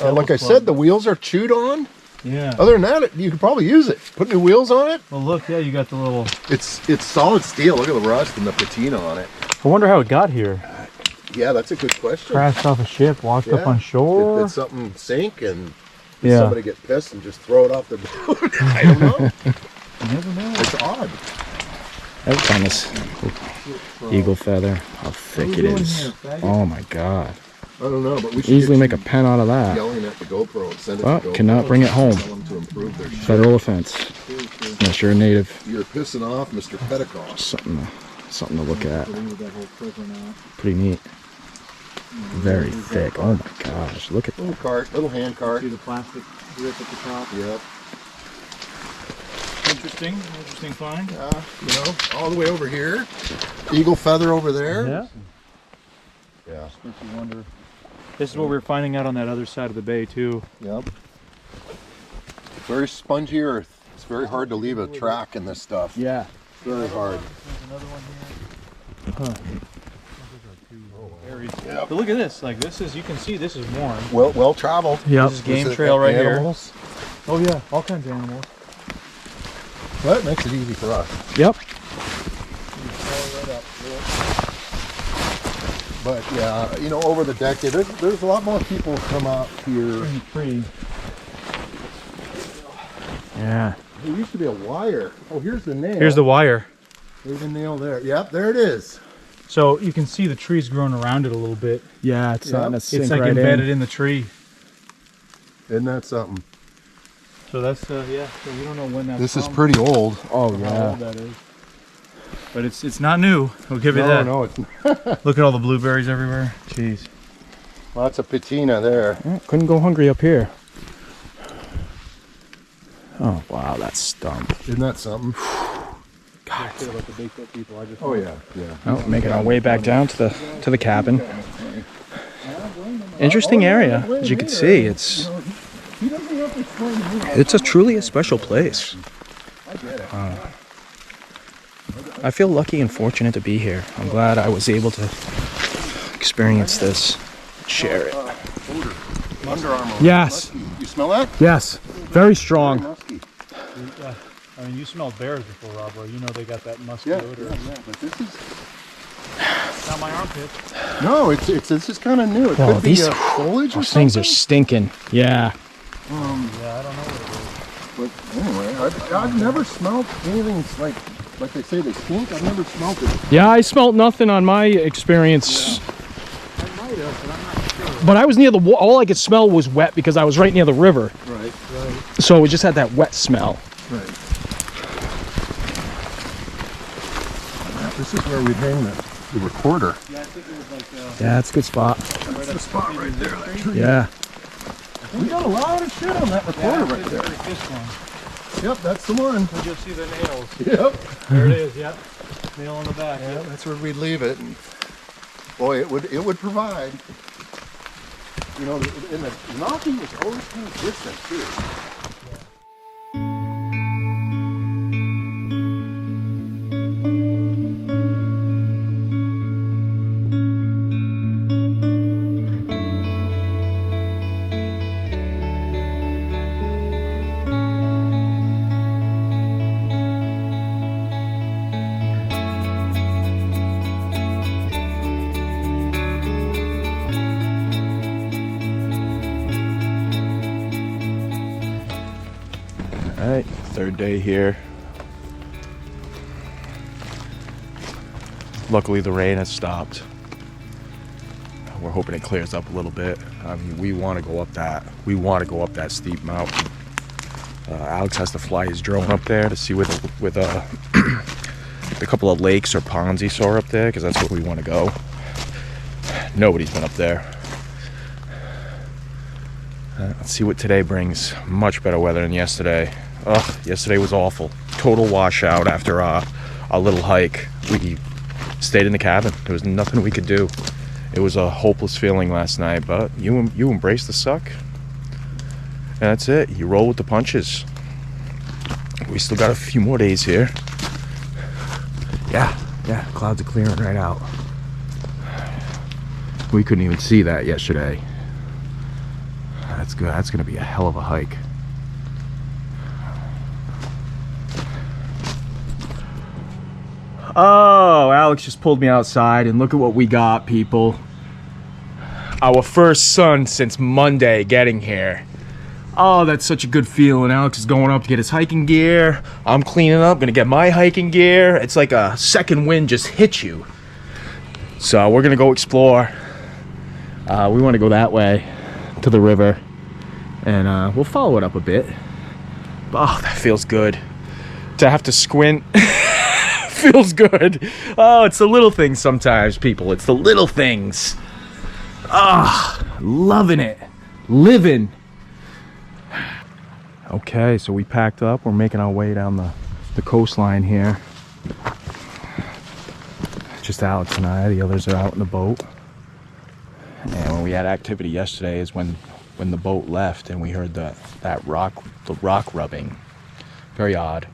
Like I said, the wheels are chewed on. Yeah. Other than that, you could probably use it. Put new wheels on it. Well, look, yeah, you got the little. It's solid steel. Look at the rust and the patina on it. I wonder how it got here. Yeah, that's a good question. Crashed off a ship, washed up on Did shore. something sink and did Yeah. somebody get pissed and just throw it off the boat? I don't know. You never know. It's odd. That's on this eagle feather. How thick it is. Oh my god. I don't know, but we should Easily get make a pen out of you that. yelling at the GoPro and send it Well, to GoPro. cannot bring it home. Tell them to improve their shit. Federal offense. Unless you're a native. You're pissing off Mr. Petakov. Something to look at. Pretty neat. Very thick. Oh my gosh. Look at that. Little cart, little hand cart. See the plastic grip at the top. Yep. Interesting find. All the way over here. Eagle feather over there. Yeah. Yeah. Makes you wonder. This is what we were finding out on that other side of the bay too. Yep. Very spongy earth. It's very hard to leave a track in this stuff. Yeah. Very hard. There's another one here. But look at this. Like this is, you can see this is warm. Well traveled. Yep. This is game trail right Animals. here. Oh yeah, all kinds of animals. Well, that makes it easy for us. Yep. But yeah, over the decade, there's a lot more people come out here. In the tree. Yeah. There used to be a wire. Oh, here's the nail. Here's the wire. There's the nail there. Yep, there it is. So you can see the trees growing around it a little bit. Yeah, it's starting to It's sink It's like right embedded in. in the tree. Isn't that something? So that's yeah. So we don't know when that's This is from, pretty old. Oh how yeah. old that is. But it's not new. We'll give you that. No, it's Look at all the blueberries everywhere. Jeez. lots of patina there. Couldn't go hungry up here. Oh wow, that stump. Isn't that something? God. Oh yeah, yeah. Oh, making our way back down to the cabin. Interesting area, as you can see. It's truly a special place. I feel lucky and fortunate to be here. I'm glad I was able to experience this, share it. Under Armour. Yes. You smell that? Yes. Very strong. Musky. I mean, you smelled bears before, Rob, or you know they got that musky Yeah, odor. yeah, but this is It's not my armpit. no. It's this is kind of new. It Oh, could these be foliage or those things are something. stinking. Yeah. Yeah, I don't know what it is. But anyway, I've never smelled anything like they say they stink. I've never smelled it. Yeah, I smelled nothing on my experience. I might have, but I'm not sure. But I was near the water. All I could smell was wet because I was right near the river. Right. So it just had that wet smell. Right. This is where we hang the recorder. Yeah, I think it was like Yeah, it's a good spot. That's the spot right there. That tree. Yeah. We got a lot of shit on that recorder right there. this one. Yep, that's the one. You'll see the nails. Yep. There it is, yep. Nail on the back. Yeah, Yep. that's where we'd leave it. And boy, it would provide. You know, and the knocking was always kind of distant too. Alright, third day here. Luckily the rain has stopped. We're hoping it clears up a little bit. I mean, we want to go up that steep mountain. Aleks has to fly his drone up there to see with a couple of lakes or ponds he saw up there, because that's where we want to go. Nobody's been up there. Let's see what today brings. Much better weather than yesterday. Yesterday was awful. Total washout after our little hike. We stayed in the cabin. There was nothing we could do. It was a hopeless feeling last night, but you embrace the suck. And that's it. You roll with the punches. We still got a few more days here. Yeah, clouds are clearing right out. We couldn't even see that yesterday. That's good. That's gonna be a hell of a hike. Oh, Aleks just pulled me outside, and look at what we got, people. Our first sun since Monday getting here. Oh, that's such a good feeling. Aleks is going up to get his hiking gear. I'm cleaning up, gonna get my hiking gear. It's like a second wind just hit you. So we're gonna go explore. We want to go that way to the river, and we'll follow it up a bit. Oh, that feels good. To have to squint feels good. Oh, it's the little things sometimes, people. It's the little things. Ah, loving it. Living. Okay, so we packed up. We're making our way down the coastline here. Just Aleks and I. The others are out in the boat. And when we had activity yesterday is when the boat left, and we heard the rock rubbing. Very odd.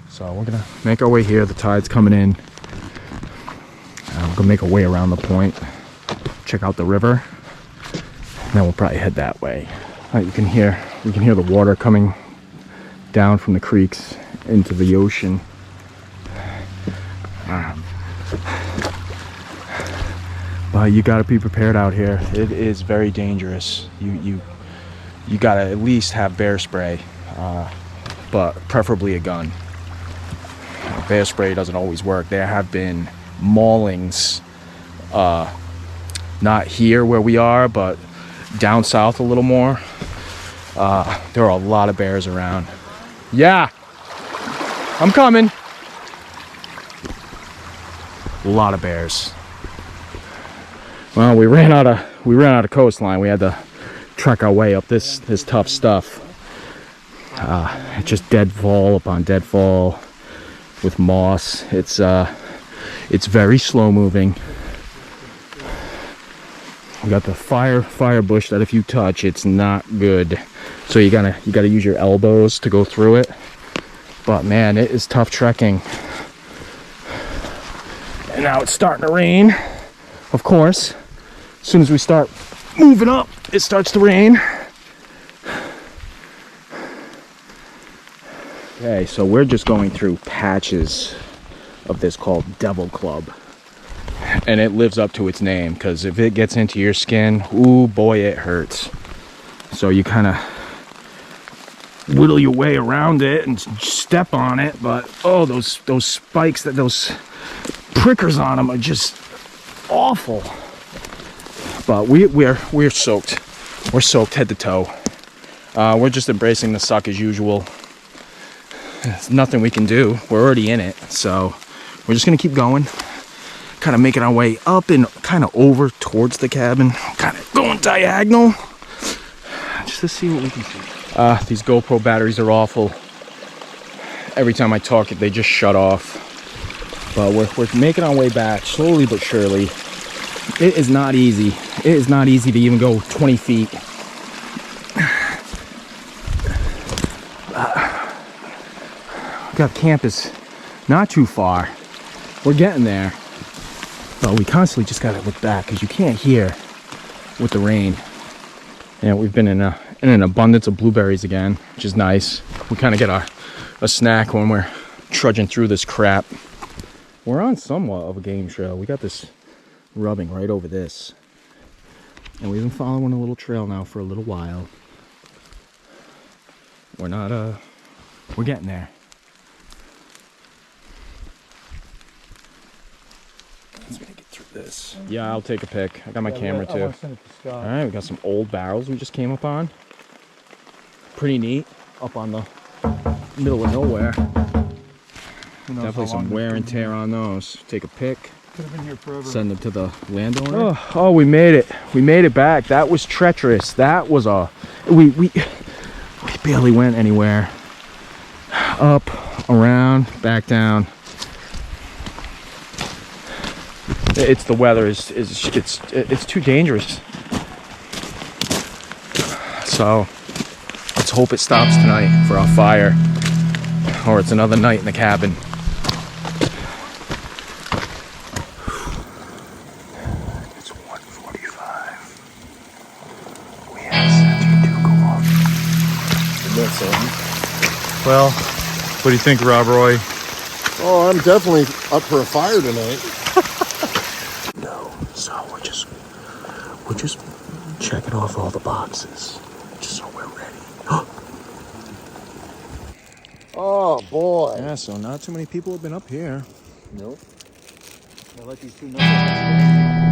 So we're gonna make our way here. The tide's coming in. We're gonna make our way around the point, check out the river, and then we'll probably head that way. You can hear the water coming down from the creeks into the ocean. But you gotta be prepared out here. It is very dangerous. You gotta at least have bear spray, but preferably a gun. Bear spray doesn't always work. There have been maulings, not here where we are, but down south a little more. There are a lot of bears around. Yeah, I'm coming. A lot of bears. Well, we ran out of coastline. We had to trek our way up this tough stuff. It's just deadfall upon deadfall with moss. It's very slow moving. We got the fire bush that if you touch, it's not good. So you gotta use your elbows to go through it. But man, it is tough trekking. And now it's starting to rain. Of course, as soon as we start moving up, it starts to rain. Okay, so we're just going through patches of this called Devil Club. And it lives up to its name, because if it gets into your skin, ooh boy, it hurts. So you kind of whittle your way around it and step on it, but oh, those spikes, those prickers on them are just awful. But we're soaked. We're soaked head to toe. We're just embracing the suck as usual. There's nothing we can do. We're already in it, so we're just gonna keep going. Kind of making our way up and kind of over towards the cabin. Kind of going diagonal, just to see what we can see. These GoPro batteries are awful. Every time I talk, they just shut off. But we're making our way back slowly but surely. It is not easy. It is not easy to even go 20 feet. Got campus not too far. We're getting there. But we constantly just gotta look back because you can't hear with the rain. And we've been in an abundance of blueberries again, which is nice. We kind of get a snack when we're trudging through this crap. We're on somewhat of a game trail. We got this rubbing right over this. And we've been following a little trail now for a little while. We're getting there. Let's make it through this. Yeah, I'll take a pic. I got my camera too. All right, we got some old barrels we just came up on. Pretty neat. Up on the middle of nowhere. Definitely some wear and tear on those. Take a pic. Could have been here forever. Send them to the landowner. Oh, we made it. We made it back. That was treacherous. That was we barely went anywhere. Up, around, back down. It's the weather it's too dangerous. So let's hope it stops tonight for our fire, or it's another night in the cabin. It's 1:45. We have sent to go off. Well, what do you think, Rob Roy? Oh, I'm definitely up for a fire tonight. No, so we're just checking off all the boxes, just so we're ready. Oh boy. Yeah, so not too many people have been up here. Nope. I like these two numbers.